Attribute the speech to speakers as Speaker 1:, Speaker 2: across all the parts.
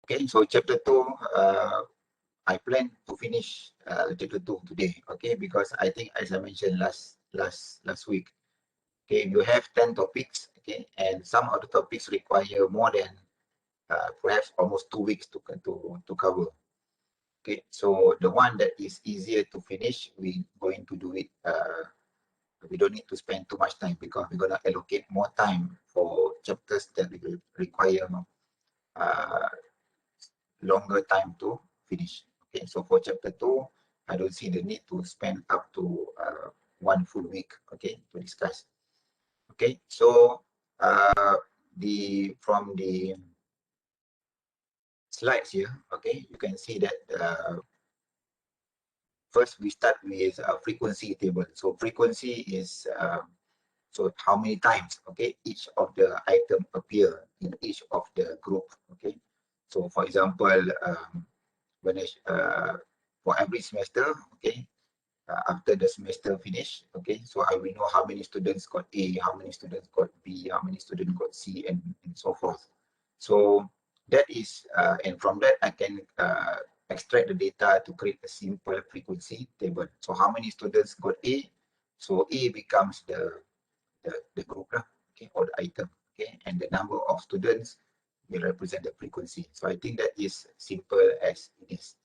Speaker 1: Okay, so chapter 2, I plan to finish chapter 2 today, okay, because I think, as I mentioned last week, okay, you have 10 topics, okay, and some of the topics require more than perhaps almost 2 weeks to cover. Okay, so the one that is easier to finish, we're going to do it. We don't need to spend too much time because we're gonna allocate more time for chapters that will require uh, longer time to finish. Okay, so for chapter 2, I don't see the need to spend up to 1 full week, okay, to discuss. Okay, so from the slides here, okay, you can see that first we start with a frequency table. So frequency is so how many times, okay, each of the item appear in each of the group, okay. So for example, when for every semester, okay, after the semester finish, okay, so I will know how many students got A, how many students got B, how many students got C, and so forth. So that is, and from that I can extract the data to create a simple frequency table. So how many students got A? So A becomes the group, okay, or the item, okay, and the number of students will represent the frequency. So I think that is simple as it is.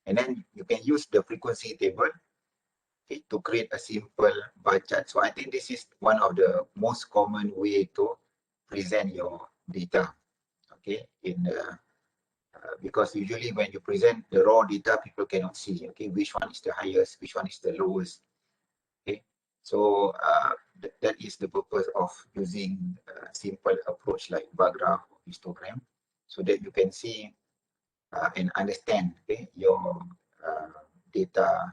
Speaker 1: And then you can use the frequency table, okay, to create a simple bar chart. So I think this is one of the most common way to present your data, okay, in the because usually when you present the raw data, people cannot see, okay, which one is the highest, which one is the lowest, okay. So that is the purpose of using a simple approach like bar graph or histogram, so that you can see and understand, okay, your data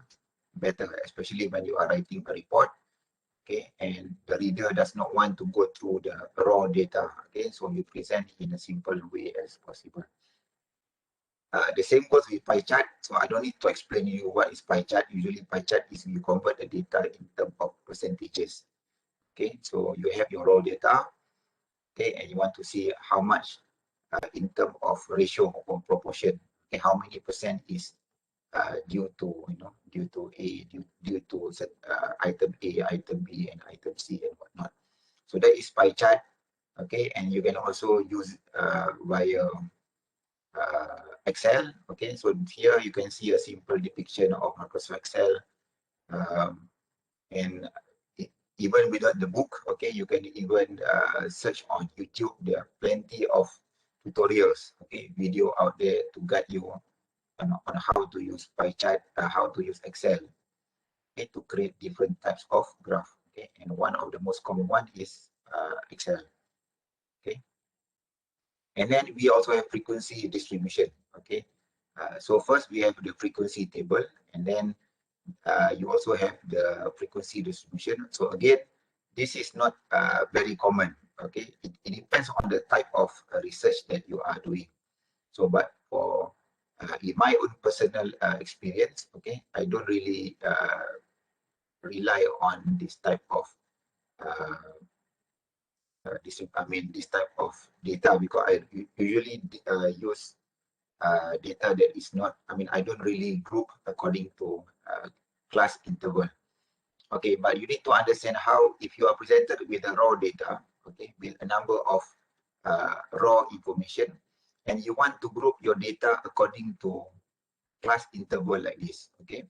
Speaker 1: better, especially when you are writing a report, okay, and the reader does not want to go through the raw data, okay, so you present in a simple way as possible. The same goes with pie chart, so I don't need to explain you what is pie chart. Usually pie chart is you convert the data in terms of percentages, okay, so you have your raw data, okay, and you want to see how much in terms of ratio or proportion, okay, how many percent is due to due to item A, item B, and item C and whatnot. So that is pie chart, okay, and you can also use via Excel, okay. So here you can see a simple depiction of Microsoft Excel, um, and even without the book, okay, you can even search on YouTube. There are plenty of tutorials, okay, video out there to guide you on how to use pie chart, how to use Excel, okay, to create different types of graph, okay, and one of the most common one is Excel, okay. And then we also have frequency distribution, okay. So first we have the frequency table, and then you also have the frequency distribution. So again, this is not very common, okay. It depends on the type of research that you are doing. So, but for in my own personal experience, okay, I don't really rely on this type of this type of data, because I usually use data that is not, I don't really group according to class interval. Okay, but you need to understand how, if you are presented with a raw data, okay, with a number of raw information, and you want to group your data according to class interval like this, okay.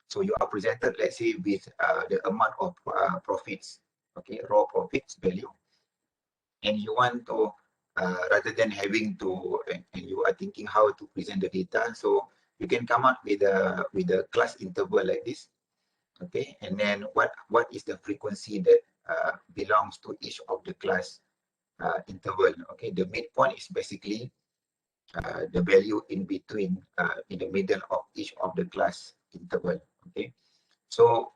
Speaker 1: So you are presented, let's say, with the amount of profits, okay, raw profits value, and you want to, rather than having to, and you are thinking how to present the data, so you can come up with a class interval like this, okay, and then what is the frequency that belongs to each of the class interval, okay. The midpoint is basically the value in between, in the middle of each of the class interval, okay. So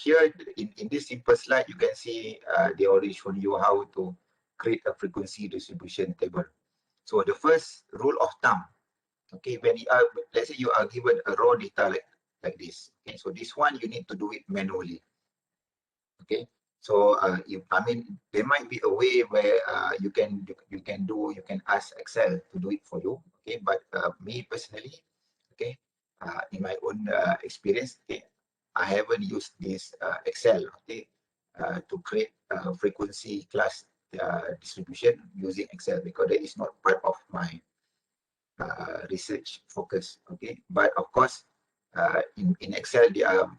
Speaker 1: here in this simple slide, you can see they already shown you how to create a frequency distribution table. So the first rule of thumb, okay, when you are, let's say you are given a raw data like this, okay, so this one you need to do it manually, okay. So there might be a way where you can ask Excel to do it for you, Okay, but me personally, okay, in my own experience, okay, I haven't used this Excel, okay, to create frequency class distribution using Excel, because that is not part of my research focus. Okay, but of course, in Excel there are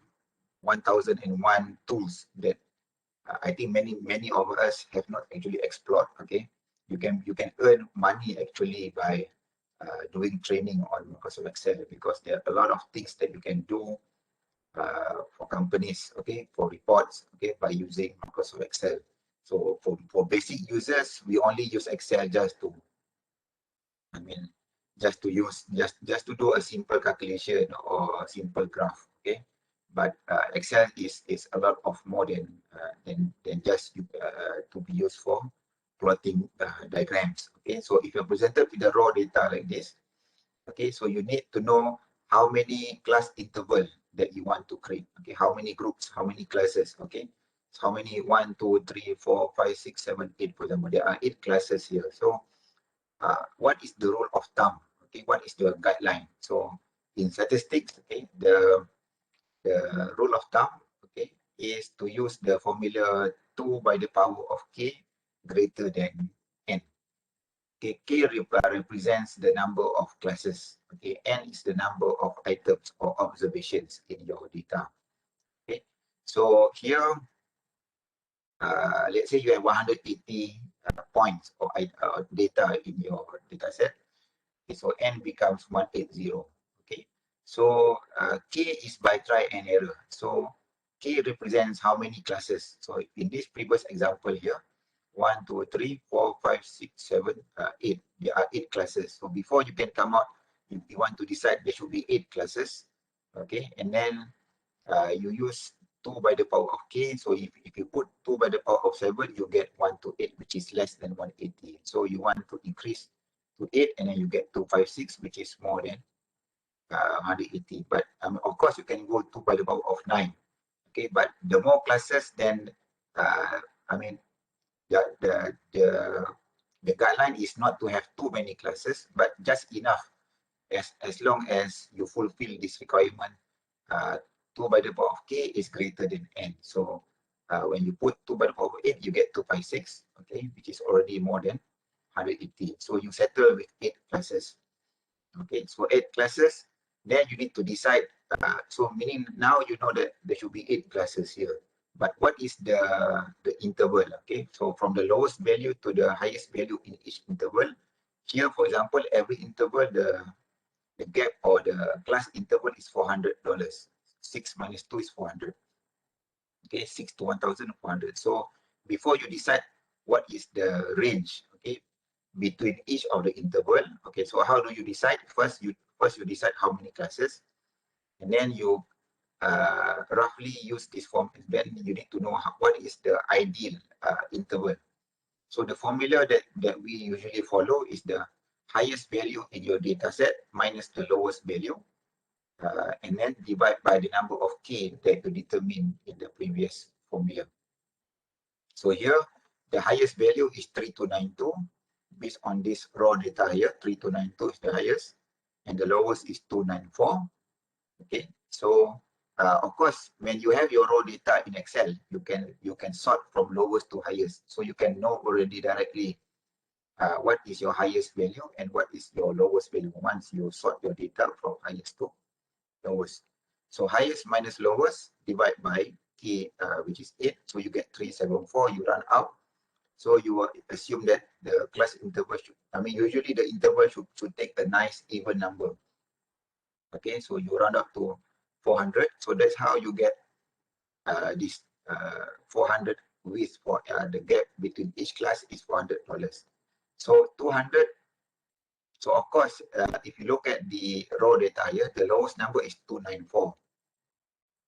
Speaker 1: 1001 tools that I think many of us have not actually explored. Okay, you can earn money actually by doing training on Microsoft Excel, because there are a lot of things that you can do for companies, okay, for reports, okay, by using Microsoft Excel. So for basic users, we only use Excel just to, I mean, just to do a simple calculation or a simple graph, okay. But Excel is a lot of more than just to be used for plotting diagrams, okay. So if you're presented with the raw data like this, okay, so you need to know how many class interval that you want to create, okay, how many groups, how many classes, okay. So how many 1, 2, 3, 4, 5, 6, 7, 8, for example, there are 8 classes here. So what is the rule of thumb? Okay, what is the guideline? So in statistics, okay, the rule of thumb, okay, is to use the formula 2 by the power of k greater than n. Okay, k represents the number of classes. Okay, n is the number of items or observations in your data. Okay, so here, let's say you have 180 points or data in your data set. Okay, so n becomes 180. Okay, so k is by try and error. So k represents how many classes. So in this previous example here, 1, 2, 3, 4, 5, 6, 7, 8. There are 8 classes. So before you can come out, you want to decide there should be 8 classes. Okay, and then you use 2 by the power of k. So if you put 2 by the power of 7, you get 1 to 8, which is less than 180. So you want to increase to 8, and then you get 256, which is more than 180. But of course, you can go 2 by the power of 9. Okay, but the more classes, then I mean, the guideline is not to have too many classes, but just enough, as long as you fulfill this requirement. 2 by the power of k is greater than n. So when you put 2 by the power of 8, you get 256, okay, which is already more than 180. So you settle with 8 classes. Okay, so 8 classes, then you need to decide. So meaning now you know that there should be 8 classes here. But what is the interval? Okay, so from the lowest value to the highest value in each interval. Here, for example, every interval, the gap or the class interval is $400. 6 minus 2 is 400. Okay, 6 to 1,400. So before you decide what is the range, okay, between each of the interval. Okay, so how do you decide? First you decide how many classes, and then you roughly use this form. Then you need to know what is the ideal interval. So the formula that we usually follow is the highest value in your data set minus the lowest value, and then divide by the number of k that you determine in the previous formula. So here, the highest value is 3292. Based on this raw data here, 3292 is the highest, and the lowest is 294. Okay, so of course, when you have your raw data in Excel, you can sort from lowest to highest, so you can know already directly what is your highest value and what is your lowest value once you sort your data from highest to lowest. So highest minus lowest divide by k, which is 8, so you get 374. You run out. So you will assume that the class interval should, usually the interval should take a nice even number. Okay, so you round up to 400. So that's how you get this 400 with for the gap between each class is $400. So 200. So of course, if you look at the raw data here, the lowest number is 294.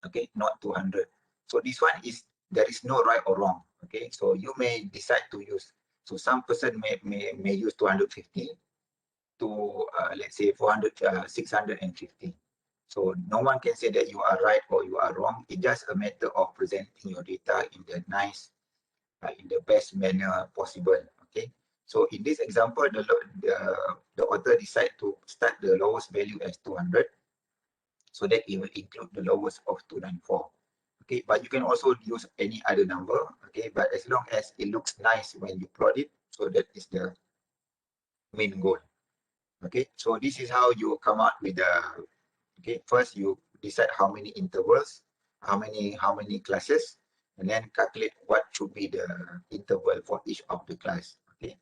Speaker 1: Okay, not 200. So this one is, there is no right or wrong. Okay, so you may decide to use, so some person may use 250 to let's say 400, 650. So no one can say that you are right or you are wrong. It's just a matter of presenting your data in the in the best manner possible. Okay, so in this example, the author decided to start the lowest value as 200, so that it will include the lowest of 294. Okay, but you can also use any other number. Okay, but as long as it looks nice when you plot it, so that is the main goal. Okay, so this is how you come out with the, okay, first you decide how many intervals, how many classes, and then calculate what should be the interval for each of the class. Okay,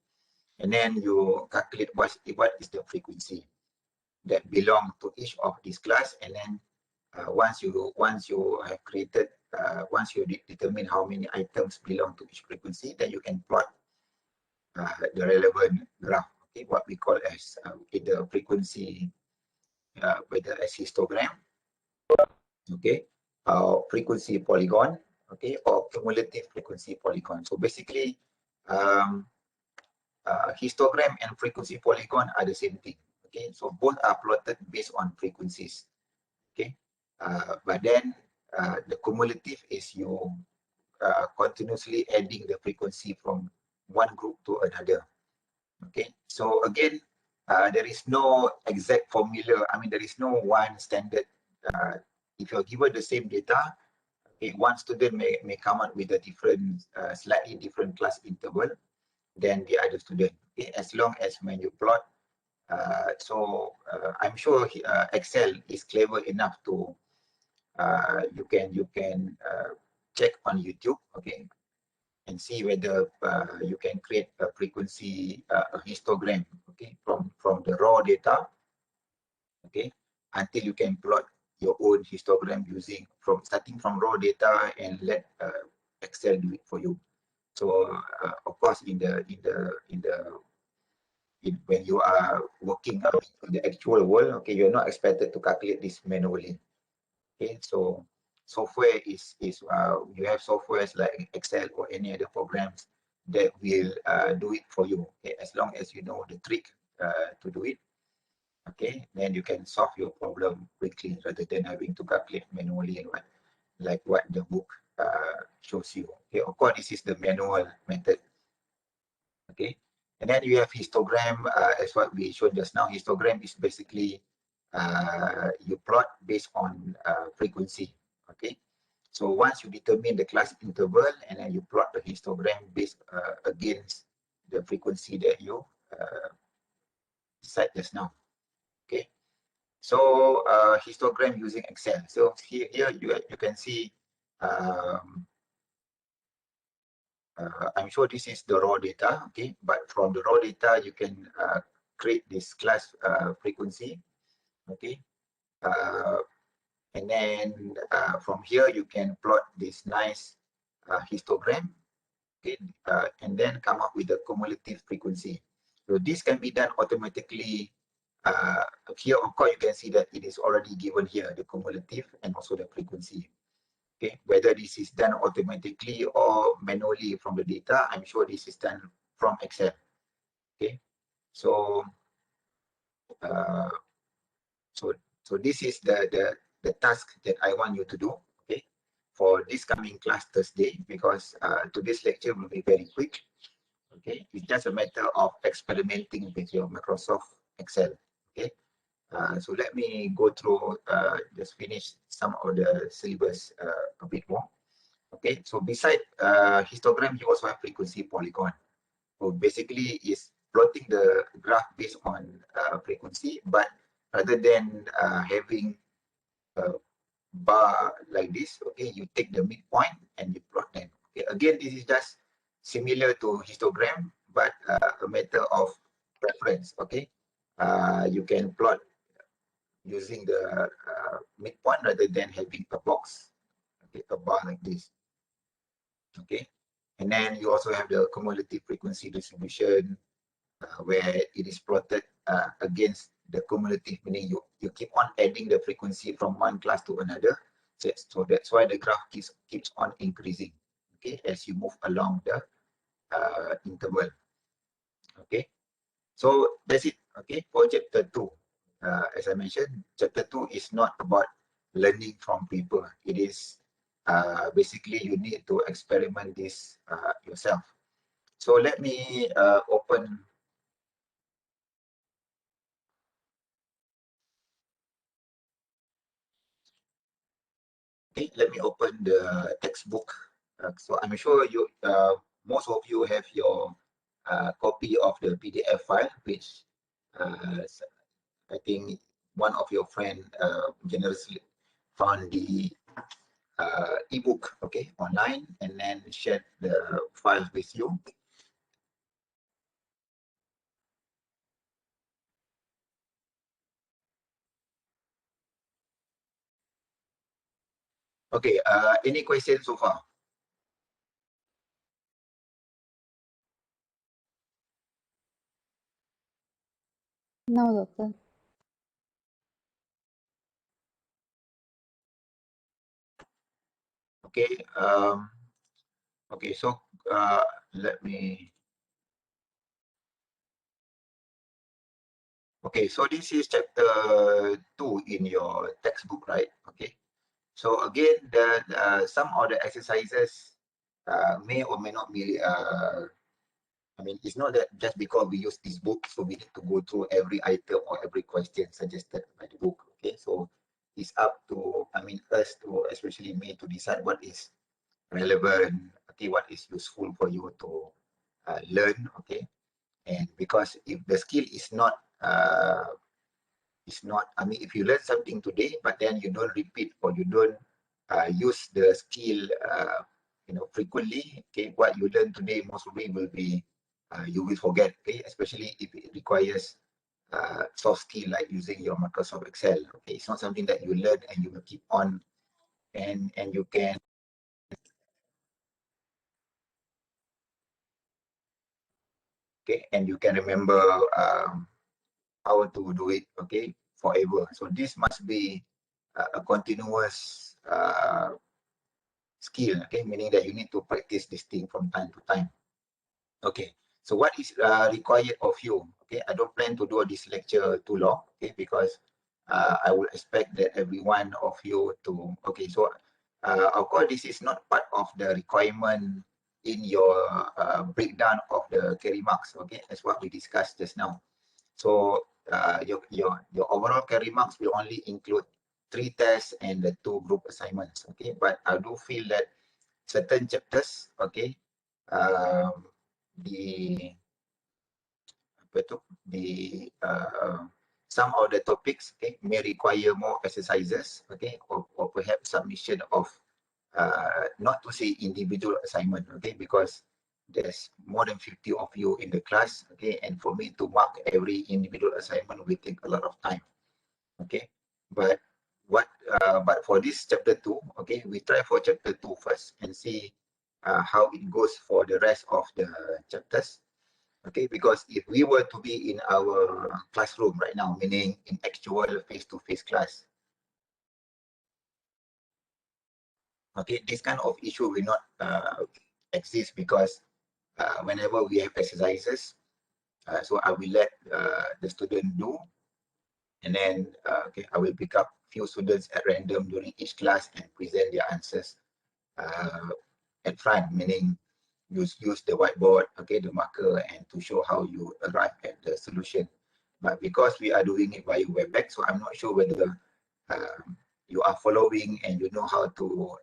Speaker 1: and then you calculate what is the frequency that belong to each of these class, and then once you have created, once you determine how many items belong to each frequency, then you can plot the relevant graph. Okay, what we call as the frequency, whether as histogram, okay, frequency polygon, okay, or cumulative frequency polygon. So basically, um, histogram and frequency polygon are the same thing. Okay, so both are plotted based on frequencies. Okay, but then the cumulative is you continuously adding the frequency from one group to another. Okay, so again, there is no exact formula. I mean, there is no one standard. If you're given the same data, okay, one student may come up with a different, slightly different class interval than the other student. Okay, as long as when you plot, I'm sure Excel is clever enough to you can check on YouTube, okay, and see whether you can create a frequency, a histogram, okay, from the raw data, okay, until you can plot your own histogram using starting from raw data and let Excel do it for you. So of course, when you are working out in the actual world, okay, you're not expected to calculate this manually. Okay, so software is you have softwares like Excel or any other programs that will do it for you. Okay, as long as you know the trick to do it. Okay, then you can solve your problem quickly rather than having to calculate manually and like what the book shows you. Okay, of course, this is the manual method. Okay, and then you have histogram, as what we showed just now. Histogram is basically you plot based on frequency. Okay, so once you determine the class interval, and then you plot the histogram based against the frequency that you set just now. Okay, so histogram using Excel. So here you can see, I'm sure this is the raw data, okay, but from the raw data you can create this class frequency, okay, and then from here you can plot this nice histogram, okay, and then come up with the cumulative frequency. So this can be done automatically. Here, of course, you can see that it is already given here, the cumulative and also the frequency. Okay, whether this is done automatically or manually from the data, I'm sure this is done from Excel. Okay, so uh, so this is the task that I want you to do. Okay, for this coming class Thursday, because today's lecture will be very quick. Okay, it's just a matter of experimenting with your Microsoft Excel. Okay, so let me go through, just finish some of the syllabus a bit more. Okay, so beside histogram, you also have frequency polygon. So basically, is plotting the graph based on frequency, but rather than having a bar like this, okay, you take the midpoint and you plot them. Okay, again, this is just similar to histogram, but a matter of preference. Okay, you can plot using the midpoint rather than having a box, okay, a bar like this. Okay, and then you also have the cumulative frequency distribution, where it is plotted against the cumulative, meaning you keep on adding the frequency from one class to another. So that's why the graph keeps on increasing, okay, as you move along the interval. Okay, so that's it. Okay, for chapter 2. As I mentioned, chapter 2 is not about learning from people. It is basically you need to experiment this yourself. So let me open Okay, let me open the textbook. So I'm sure you, most of you have your copy of the PDF file, which I think one of your friend generously found the ebook, okay, online, and then shared the files with you. Okay, any questions so far?
Speaker 2: No, doctor.
Speaker 1: Okay, okay, so let me, okay, so this is chapter 2 in your textbook, right? Okay, so again, some of the exercises may or may not be, I mean, it's not that just because we use this book, so we need to go through every item or every question suggested by the book. Okay, so it's up to, I mean, us to, especially me, to decide what is relevant, okay, what is useful for you to learn, okay. And because if the skill is not, I mean, if you learn something today, but then you don't repeat or you don't use the skill, frequently, okay, what you learn today most probably will be, you will forget, okay, especially if it requires soft skill like using your Microsoft Excel, okay. It's not something that you learn and you will keep on, and you can, okay, and you can remember how to do it, okay, forever. So this must be a continuous skill, okay, meaning that you need to practice this thing from time to time. Okay, so what is required of you? Okay, I don't plan to do this lecture too long, okay, because I will expect that every one of you to, okay, so of course, this is not part of the requirement in your breakdown of the carry marks, okay, that's what we discussed just now. So your overall carry marks will only include 3 tests and the 2 group assignments, okay, but I do feel that certain chapters, okay, um, the apa tu, some of the topics, okay, may require more exercises, okay, or perhaps submission of not to say individual assignment, okay, because there's more than 50 of you in the class, okay, and for me to mark every individual assignment will take a lot of time, okay. But but for this chapter 2, okay, we try for chapter 2 first and see how it goes for the rest of the chapters. Okay, because if we were to be in our classroom right now, meaning in actual face-to-face class, okay, this kind of issue will not exist because whenever we have exercises, so I will let the student do, and then okay, I will pick up few students at random during each class and present their answers uh, at front, meaning use the whiteboard, okay, the marker, and to show how you arrive at the solution. But because we are doing it via WebEx, so I'm not sure whether you are following and you know how to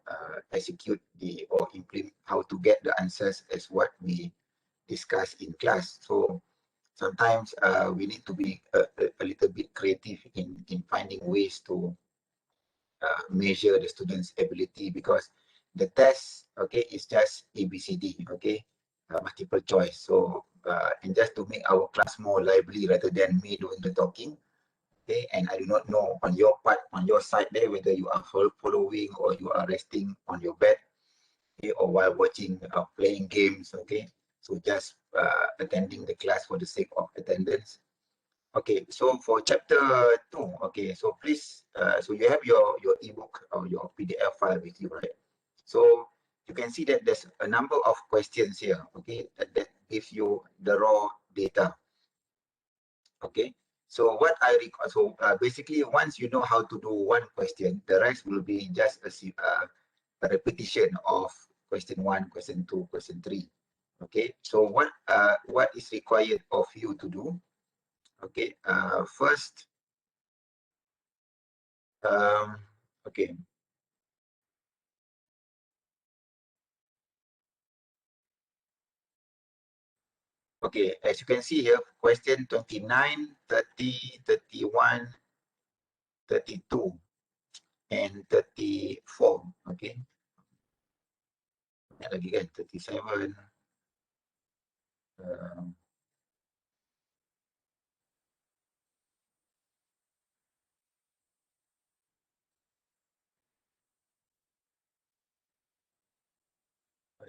Speaker 1: execute the or implement how to get the answers as what we discuss in class. So sometimes we need to be a little bit creative in finding ways to measure the student's ability, because the test, okay, is just ABCD, okay, multiple choice. So and just to make our class more lively rather than me doing the talking, okay, and I do not know on your part, on your side there, whether you are following or you are resting on your bed, okay, or while watching playing games, okay. So just attending the class for the sake of attendance. Okay, so for chapter 2, okay, so please, so you have your ebook or your PDF file with you, right? So you can see that there's a number of questions here, okay, that gives you the raw data, okay. So what I record, so basically once you know how to do one question, the rest will be just a repetition of question 1, question 2, question 3, okay. So what is required of you to do? Okay, first, okay, Okay, as you can see here, question 29, 30, 31, 32, and 34. Okay, banyak lagi kan, 37.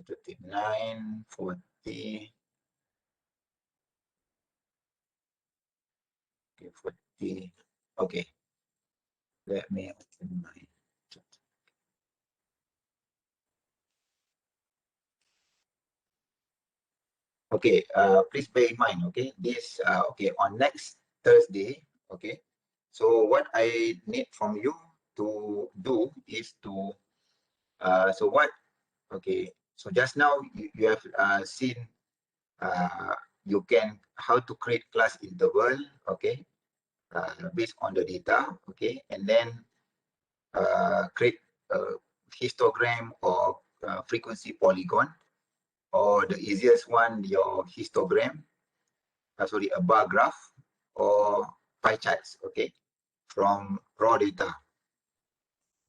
Speaker 1: 39, 40, okay, 40. Okay, let me open my chat. Okay, please bear in mind, okay, this, okay, on next Thursday, okay, so what I need from you to do is to, so what, okay, so just now you have seen, you can, how to create class interval, okay, based on the data, okay, and then create a histogram or frequency polygon, or the easiest one, your histogram, sorry, a bar graph or pie charts, okay, from raw data.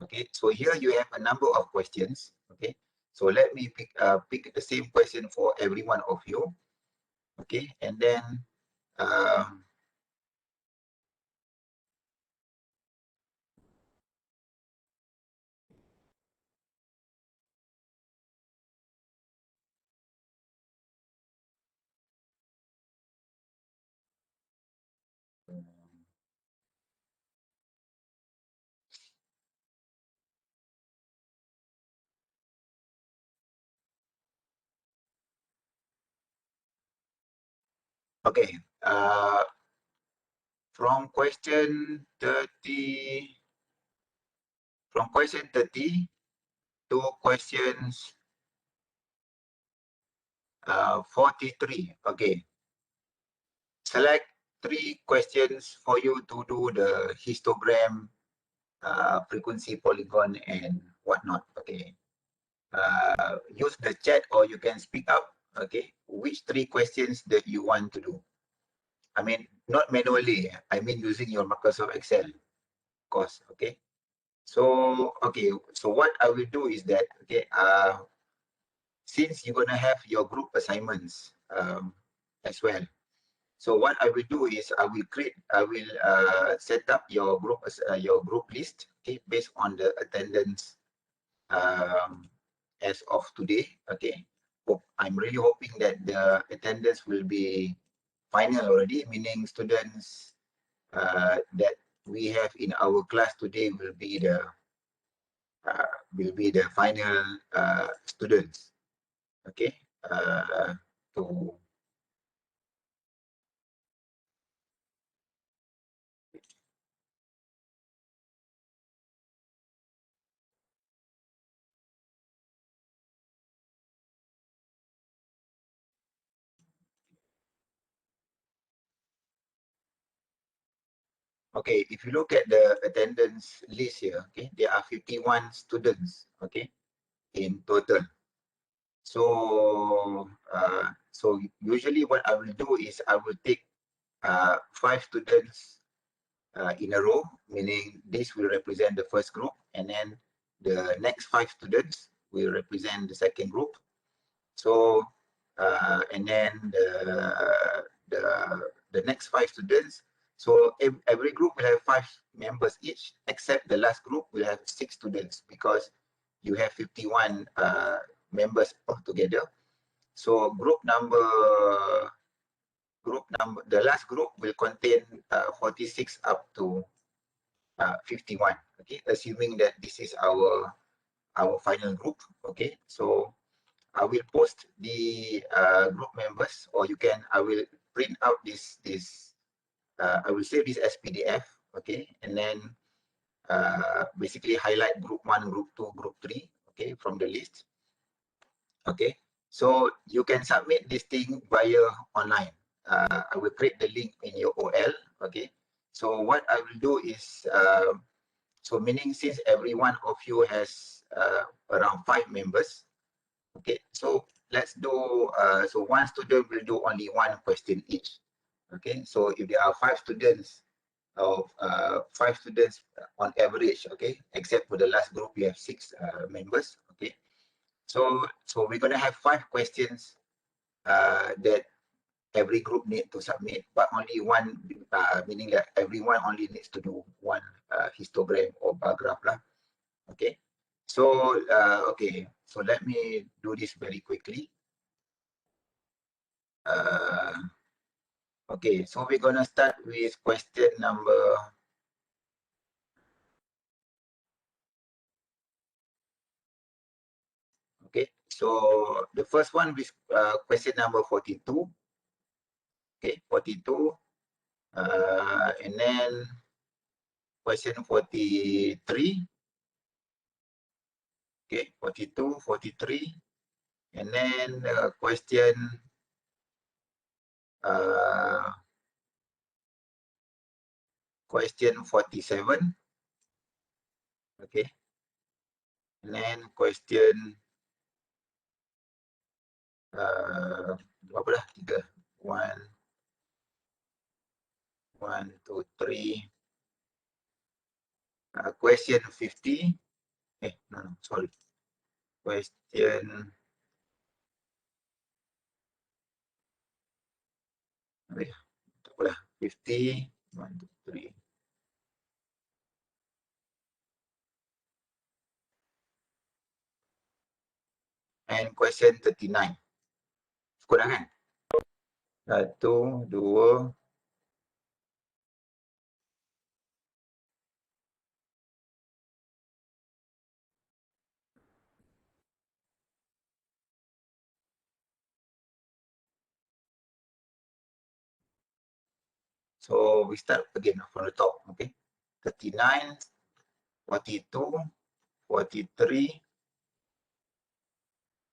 Speaker 1: Okay, so here you have a number of questions, okay. So let me pick the same question for every one of you, okay, and then um, okay, from question 30, from question 30 to questions 43, okay. Select 3 questions for you to do the histogram, frequency polygon, and whatnot, okay. Use the chat or you can speak up, okay, which 3 questions that you want to do. I mean, not manually, I mean using your Microsoft Excel course, okay. So, okay, so what I will do is that, okay, since you're gonna have your group assignments as well, so what I will do is I will set up your group list, okay, based on the attendance as of today, okay. I'm really hoping that the attendance will be final already, meaning students that we have in our class today will be the final students, okay. To Okay, if you look at the attendance list here, okay, there are 51 students, okay, in total. So, so usually what I will do is I will take 5 students in a row, meaning this will represent the first group, and then the next 5 students will represent the second group. So, and then the next 5 students. So every group will have 5 members each, except the last group will have 6 students because you have 51 members altogether. So the last group will contain 46 up to 51. Okay, assuming that this is our final group. Okay, so I will post the group members, or I will print out I will save this as PDF, okay, and then basically highlight group 1, group 2, group 3, okay, from the list, okay. So you can submit this thing via online. I will create the link in your OL, okay. So what I will do is, so meaning since every one of you has around 5 members, okay, so let's do, so one student will do only one question each. Okay, so if there are 5 students, of 5 students on average, okay, except for the last group, we have 6 members, okay. So we're gonna have 5 questions that every group need to submit, but only one, meaning that everyone only needs to do one histogram or bar graph lah. Okay. So okay, so let me do this very quickly. Okay, so we're gonna start with question number. Okay, so the first one is question number 42. Okay, 42. And then question 43. Okay, 42, 43. And then question question 47. Okay. And then question berapa dah? 3. 1, 1, 2, 3. Question 50. No, sorry. Question. Tak apa dah. 50. 1, 2, 3. And question 39. Cukup dah kan? 1, 2. So we start again from the top, okay? 39, 42, 43,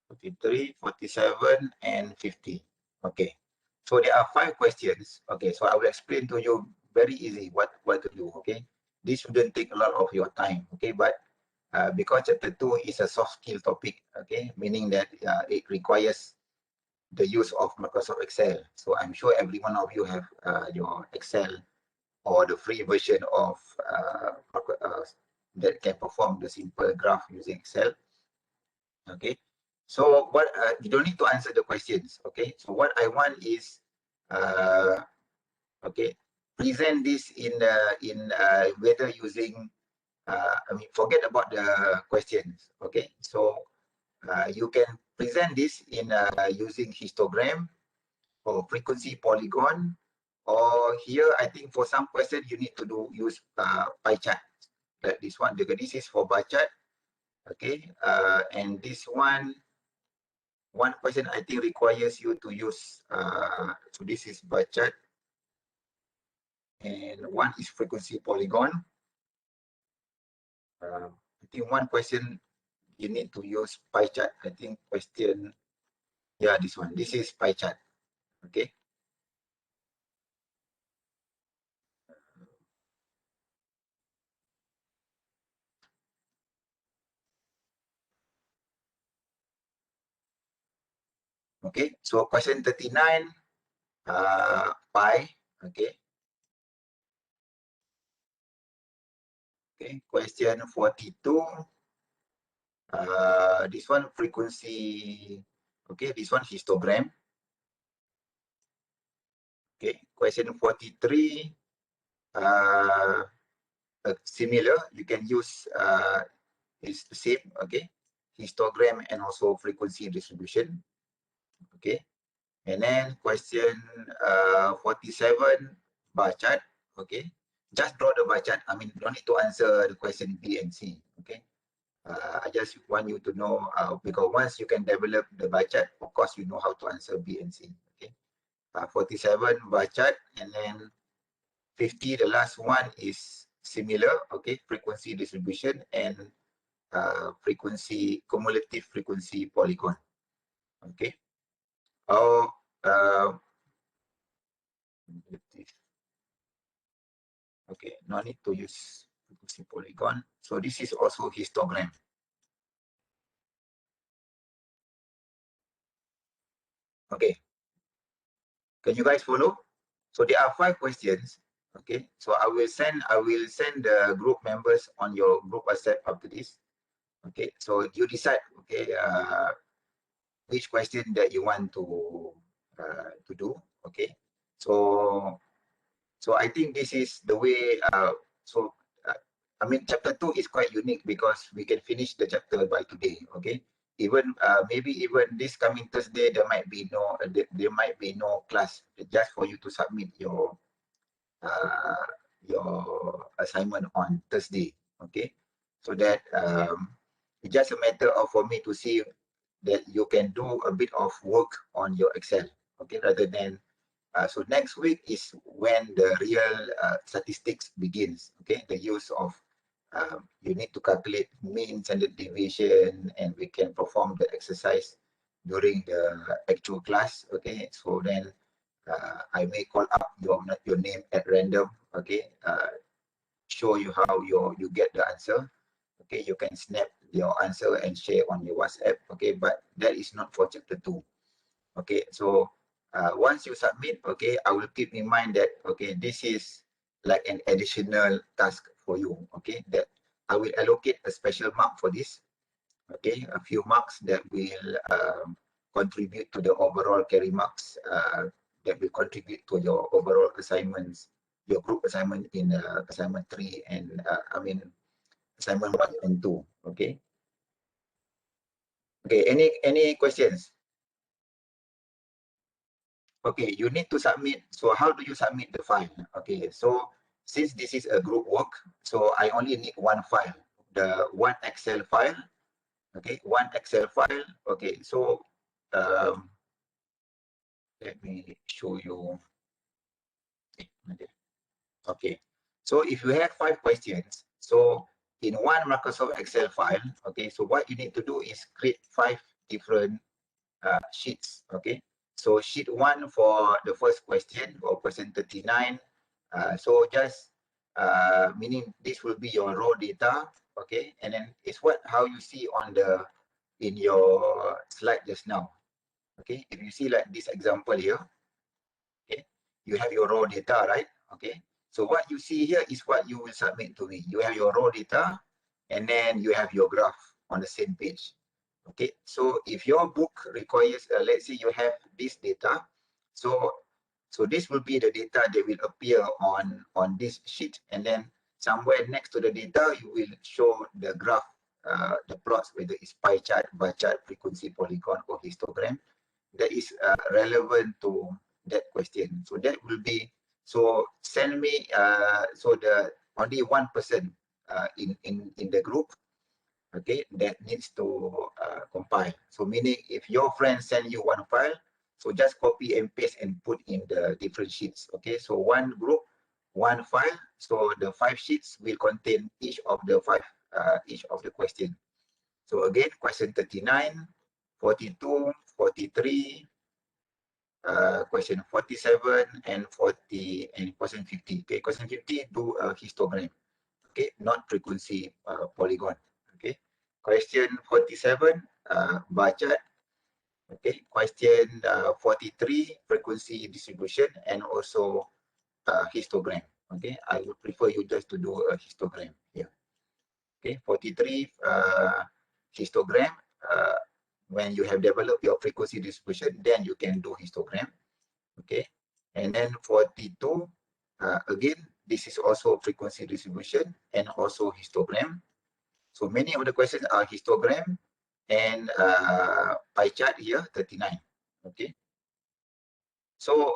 Speaker 1: 43, 47, and 50. Okay. So there are 5 questions. Okay, so I will explain to you very easy what to do, okay? This shouldn't take a lot of your time, okay? But because chapter 2 is a soft skill topic, okay? Meaning that it requires the use of Microsoft Excel. So I'm sure every one of you have your Excel or the free version of that can perform the simple graph using Excel. Okay, so what you don't need to answer the questions. Okay, so what I want is okay, present this in whether using I mean, forget about the questions. Okay, so you can present this in using histogram or frequency polygon, or here I think for some questions you need to use pie chart. Like this one, this is for bar chart. Okay, and this one question I think requires you to use so this is bar chart, and one is frequency polygon. I think one question you need to use pie chart. I think question, yeah, this one, this is pie chart. Okay. Okay, so question 39, pi. Okay. Okay, question 42. This one frequency. Okay, this one histogram. Okay, question 43. Similar, you can use it's the same. Okay, histogram and also frequency distribution. Okay, and then question 47, bar chart. Okay, just draw the bar chart. I mean, don't need to answer the question B and C. Okay. I just want you to know because once you can develop the bar chart, of course you know how to answer B and C. Okay, 47 bar chart, and then 50. The last one is similar. Okay, frequency distribution and frequency cumulative frequency polygon. Okay. Oh, okay. No need to use frequency polygon. So this is also histogram. Okay, can you guys follow? So there are 5 questions. Okay, so I will send the group members on your group WhatsApp after this. Okay, so you decide, okay, which question that you want to do. Okay, so I think this is the way. Uh, I mean, chapter 2 is quite unique because we can finish the chapter by today. Okay, even maybe even this coming Thursday there might be no class, just for you to submit uh, your assignment on Thursday. Okay, so that it's just a matter of for me to see that you can do a bit of work on your Excel. Okay, rather than so next week is when the real statistics begins. Okay, the use of you need to calculate mean, standard deviation, and we can perform the exercise during the actual class. Okay, so then I may call up your name at random. Okay, show you how you get the answer. Okay, you can snap your answer and share on your WhatsApp. Okay, but that is not for chapter 2. Okay, so once you submit, okay, I will keep in mind that, okay, this is like an additional task for you. Okay, that I will allocate a special mark for this. Okay, a few marks that will contribute to the overall carry marks that will contribute to your overall assignments, your group assignment in assignment 3 and assignment 1 and 2. Okay. Okay, any questions? Okay, you need to submit. So how do you submit the file? Okay, so since this is a group work, so I only need one file, the one Excel file. Okay, one Excel file. Okay, so um, let me show you. Okay, so if you have 5 questions, so in one Microsoft Excel file, okay, so what you need to do is create 5 different sheets. Okay, so sheet 1 for the first question, or question 39. So just meaning this will be your raw data. Okay, and then it's how you see on in your slide just now. Okay, if you see like this example here, okay, you have your raw data, right? Okay, so what you see here is what you will submit to me. You have your raw data, and then you have your graph on the same page. Okay, so if your book requires, let's say you have this data, so this will be the data that will appear on this sheet, and then somewhere next to the data you will show the graph, the plots, whether it's pie chart, bar chart, frequency, polygon, or histogram that is relevant to that question. So that will be, so send me so the only one person in the group, okay, that needs to compile. So meaning if your friend send you one file, so just copy and paste and put in the different sheets. Okay, so one group, one file. So the 5 sheets will contain each of the question. So again, question 39, 42, 43, question 47 and 40 and question 50. Okay, question 50 do a histogram. Okay, not frequency polygon. Okay, question 47 bar chart. Okay, question 43 frequency distribution and also histogram. Okay, I would prefer you just to do a histogram here. Okay, 43 histogram. When you have developed your frequency distribution, then you can do histogram. Okay, and then 42 again, this is also frequency distribution and also histogram. So many of the questions are histogram and pie chart here 39. Okay, so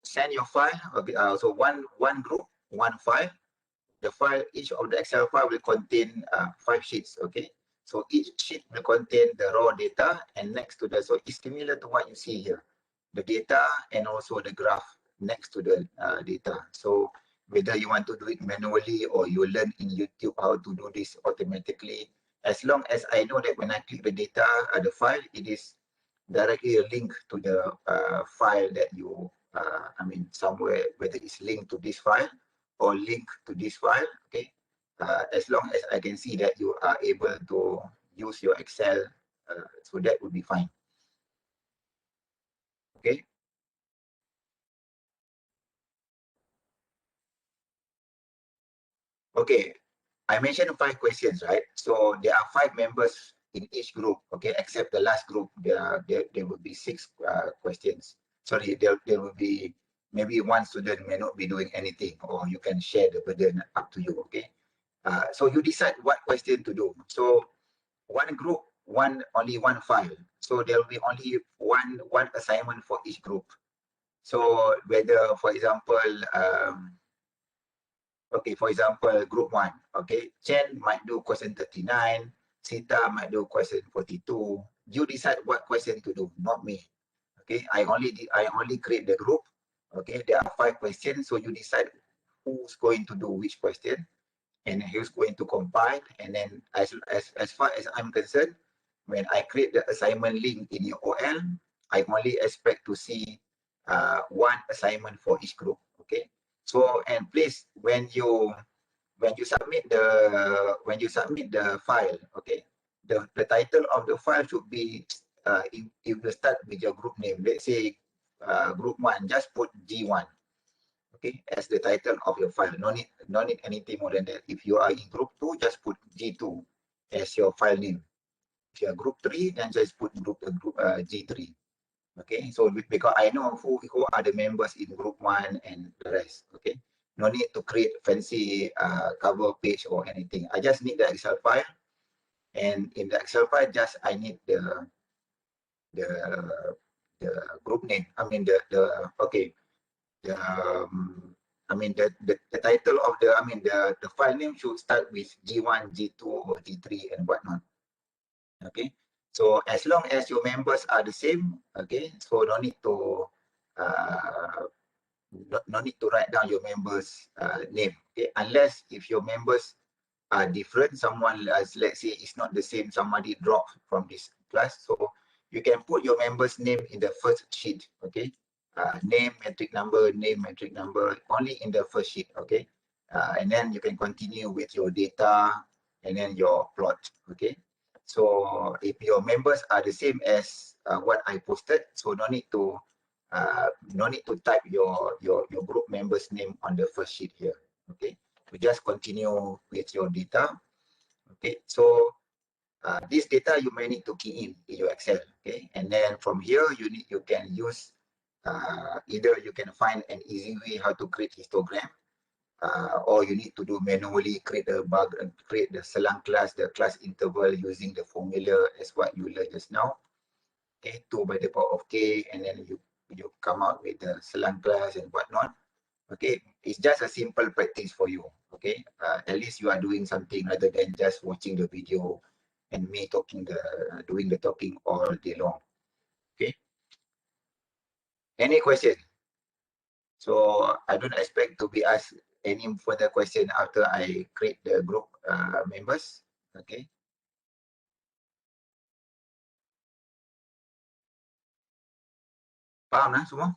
Speaker 1: send your file. Okay, so one group, one file. The file, each of the Excel file will contain 5 sheets. Okay, so each sheet will contain the raw data, and next to that, so it's similar to what you see here, the data and also the graph next to the data. So whether you want to do it manually or you learn in YouTube how to do this automatically, as long as I know that when I click the data, the file, it is directly a link to the file that you, somewhere, whether it's linked to this file or link to this file. Okay, as long as I can see that you are able to use your Excel, so that would be fine. Okay. Okay, I mentioned 5 questions, right? So there are 5 members in each group, okay, except the last group, there will be 6 questions. Sorry, there will be maybe one student may not be doing anything, or you can share the burden, up to you, okay? So you decide what question to do. So one group, only one file. So there will be only one assignment for each group. So whether, for example, okay, for example, group 1, okay, Chen might do question 39, Sita might do question 42. You decide what question to do, not me. Okay, I only create the group. Okay, there are 5 questions, so you decide who's going to do which question and who's going to compile. And then as far as I'm concerned, when I create the assignment link in your OL, I only expect to see one assignment for each group. Okay, so and please, when you submit the file, okay, the title of the file should be if you start with your group name. Let's say group 1, just put G1, okay, as the title of your file. No need anything more than that. If you are in group 2, just put G2 as your file name. If you are group 3, then just put group G3. Okay, so because I know who are the members in group 1 and the rest. Okay, no need to create fancy cover page or anything. I just need the Excel file, and in the Excel file, just I need the the group name. I mean the okay the I mean the title of the file name should start with G1, G2, or G3 and whatnot. Okay, so as long as your members are the same, okay, so no need to uh, no need to write down your members name, okay, unless if your members are different, someone, as let's say it's not the same, somebody dropped from this class, so you can put your members name in the first sheet. Okay, name, metric number only in the first sheet. Okay, and then you can continue with your data and then your plot. Okay, so if your members are the same as what I posted, so no need to type your group members name on the first sheet here. Okay, to just continue with your data. Okay, so this data you may need to key in your Excel. Okay, and then from here you can use either you can find an easy way how to create histogram, or you need to do manually, create the selang class, the class interval using the formula as what you learned just now. Okay, 2 by the power of k, and then you come out with the selang class and whatnot. Okay, it's just a simple practice for you. Okay, at least you are doing something rather than just watching the video and me doing the talking all day long. Okay, any question? So I don't expect to be asked any further question after I create the group members. Okay, faham lah semua?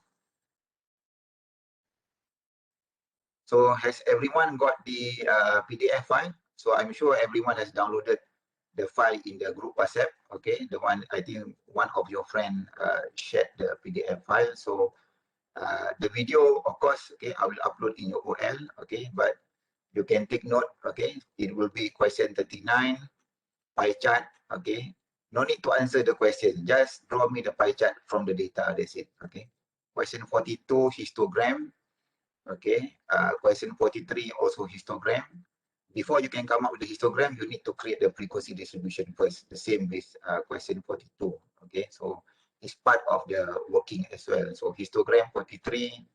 Speaker 1: So has everyone got the PDF file? So I'm sure everyone has downloaded the file in the group WhatsApp. Okay, the one, I think one of your friend shared the PDF file. So the video, of course, okay, I will upload in your OL. Okay, but you can take note. Okay, it will be question 39, pie chart. Okay, no need to answer the question. Just draw me the pie chart from the data. That's it. Okay, question 42, histogram. Okay, question 43 also histogram. Before you can come up with the histogram, you need to create the frequency distribution first. The same with question 42. Okay, so it's part of the working as well. So histogram 43,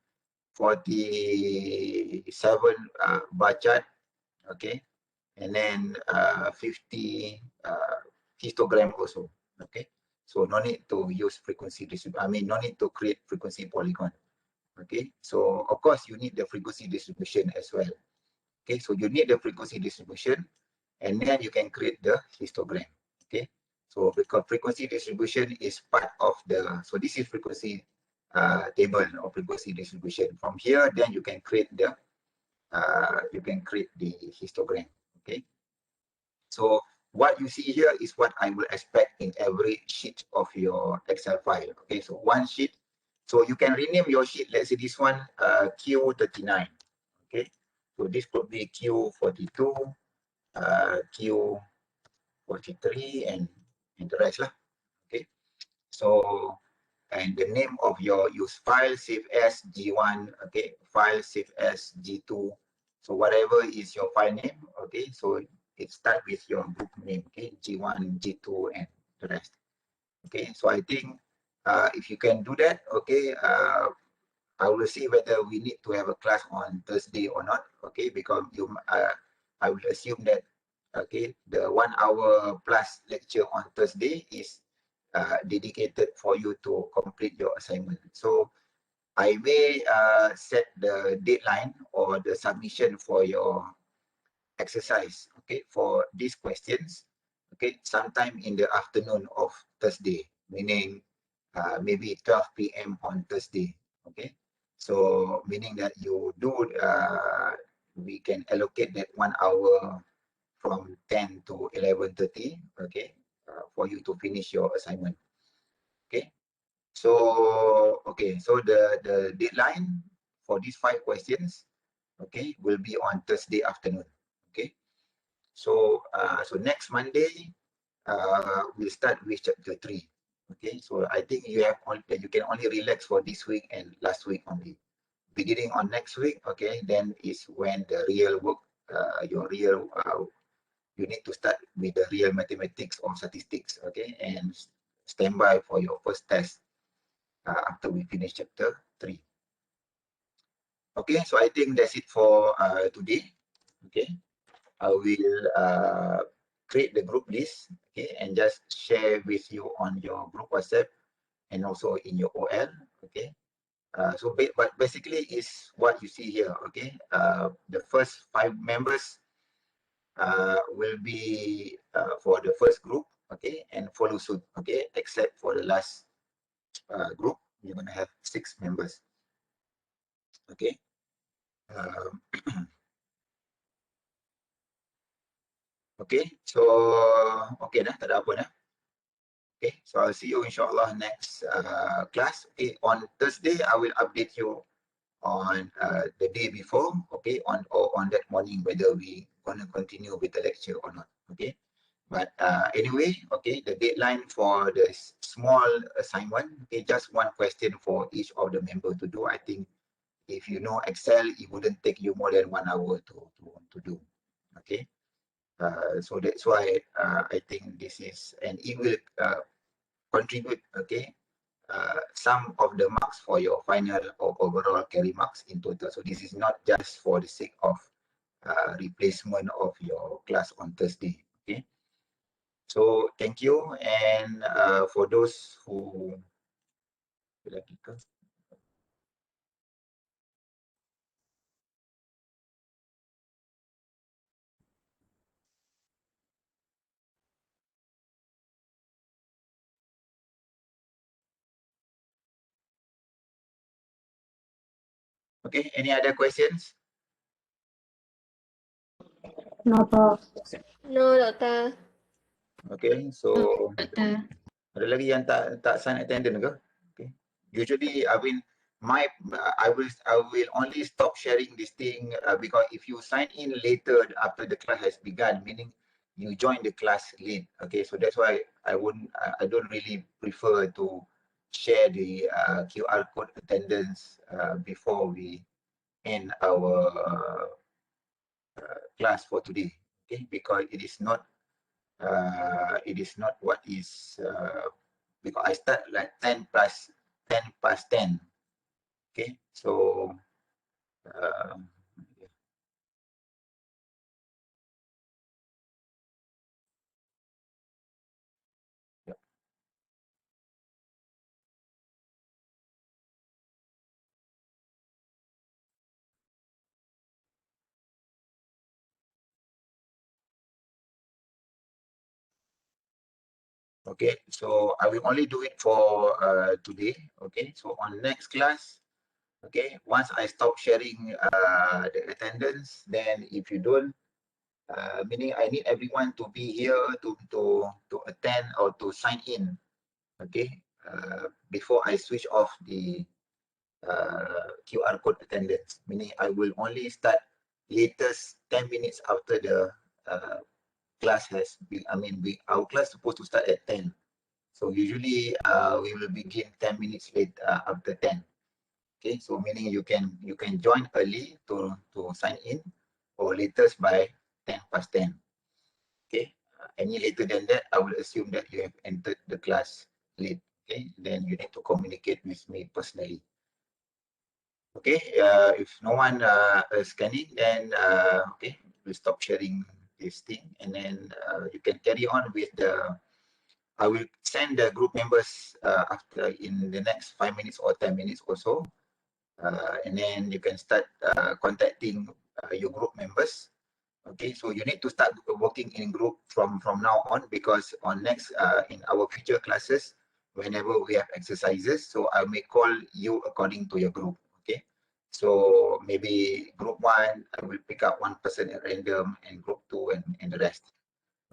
Speaker 1: 47 bar chart. Okay, and then 50 histogram also. Okay, so no need to use frequency distribution. I mean, no need to create frequency polygon. Okay, so of course you need the frequency distribution as well. Okay, so you need the frequency distribution, and then you can create the histogram. Okay, so because frequency distribution is part of so this is frequency table or frequency distribution. From here, then you can create the histogram. Okay, so what you see here is what I will expect in every sheet of your Excel file. Okay, so one sheet. So you can rename your sheet. Let's say this one Q39. Okay, so this could be Q42, Q43, and the rest lah. Okay, so and the name of your use file save as G1. Okay, file save as G2. So whatever is your file name. Okay, so it starts with your group name. Okay, G1, G2, and the rest. Okay, so I think if you can do that, okay, I will see whether we need to have a class on Thursday or not. Okay, because I will assume that okay, the 1 hour plus lecture on Thursday is dedicated for you to complete your assignment. So I may set the deadline or the submission for your exercise, okay, for these questions, okay, sometime in the afternoon of Thursday, meaning maybe 12 p.m. on Thursday, okay. So meaning that you do, we can allocate that 1 hour from 10 to 11:30, okay, for you to finish your assignment, okay. So, okay, so the deadline for these 5 questions, okay, will be on Thursday afternoon, okay. So, so next Monday, we'll start with chapter 3. Okay, so I think you can only relax for this week and last week only. Beginning on next week, okay, then is when the real work, you need to start with the real mathematics or statistics, okay, and stand by for your first test after we finish chapter 3. Okay, so I think that's it for today. Okay. I will create the group list, okay, and just share with you on your group WhatsApp and also in your OL, okay. But basically is what you see here, okay. The first 5 members will be for the first group, okay, and follow suit, okay, except for the last group, you're gonna have 6 members, okay. Um, okay, so okay dah, tak ada apa dah. Okay, so I'll see you inshallah next class. Okay, on Thursday I will update you on the day before. Okay, on that morning whether we gonna continue with the lecture or not. Okay, but anyway, okay, the deadline for the small assignment. Okay, just one question for each of the member to do. I think if you know Excel, it wouldn't take you more than 1 hour to do. Okay. So that's why I think this is, and it will contribute, okay, some of the marks for your final or overall carry marks in total. So this is not just for the sake of replacement of your class on Thursday, okay. So thank you, and for those who okay, any other questions?
Speaker 2: No, Prof.
Speaker 3: No, Doctor.
Speaker 1: Okay, so
Speaker 2: Doctor.
Speaker 1: ada lagi yang tak sign attendance ke? Okay. Usually, I mean, I will only stop sharing this thing because if you sign in later after the class has begun, meaning you join the class late. Okay, so that's why I don't really prefer to share the QR code attendance before we end our class for today. Okay, because it is not what is because I start like 10 past 10. Okay, so yeah. Okay, so I will only do it for today. Okay, so on next class, okay, once I stop sharing the attendance, then if you don't, meaning I need everyone to be here to attend or to sign in, okay, before I switch off the QR code attendance, meaning I will only start latest 10 minutes after the class has been, our class supposed to start at 10. So usually we will begin 10 minutes late after 10. Okay, so meaning you can join early to sign in, or latest by 10 past 10. Okay, any later than that, I will assume that you have entered the class late. Okay, then you need to communicate with me personally. Okay, if no one is scanning, then okay, we'll stop sharing this thing, and then you can carry on with the. I will send the group members after in the next 5 minutes or 10 minutes or so, and then you can start contacting your group members. Okay, so you need to start working in group from now on, because on next in our future classes, whenever we have exercises, so I may call you according to your group. Okay, so maybe group 1, I will pick up one person at random, and group 2 and the rest.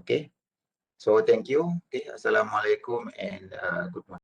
Speaker 1: Okay, so thank you. Okay, assalamualaikum and good morning.